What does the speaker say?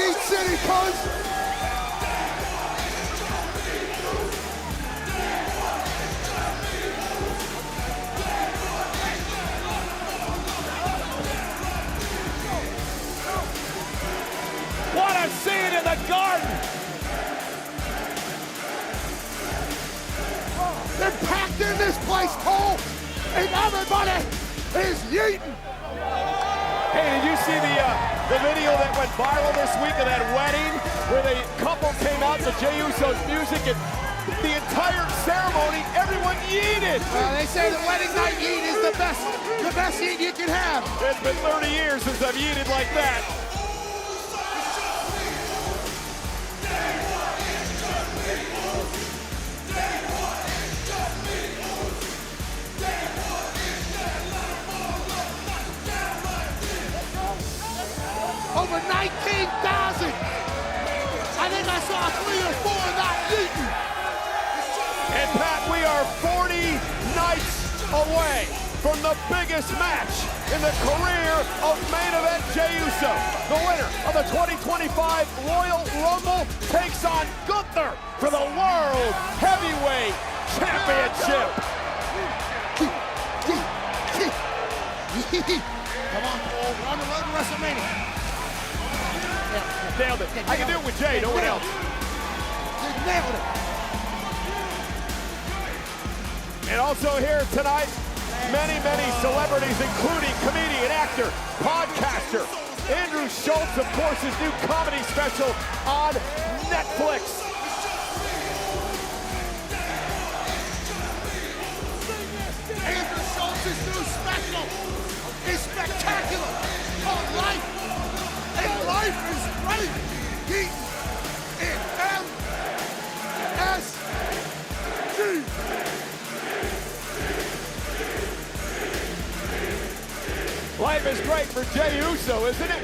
Yeet City, cuz. What a scene in the Garden! They're packed in this place, Cole, and everybody is yeeting. Hey, did you see the video that went viral this week of that wedding where the couple came out to Jey Uso's music and the entire ceremony, everyone yeeted? They say the wedding night yeet is the best yeet you can have. It's been 30 years since I've yeeted like that. Over 19,000. I think I saw 3 or 4 not yeeting. And Pat, we are 40 nights away from the biggest match in the career of main event Jey Uso. The winner of the 2025 Royal Rumble takes on Gunther for the World Heavyweight Championship. Come on, Cole. We're on the road to WrestleMania. Nailed it. I can do it with Jey, no one else. You nailed it. And also here tonight, many celebrities, including comedian, actor, podcaster, Andrew Schultz, of course, his new comedy special on Netflix. Andrew Schultz's new special is spectacular. Called Life. And life is great. Heat in MSG. Life is great for Jey Uso, isn't it?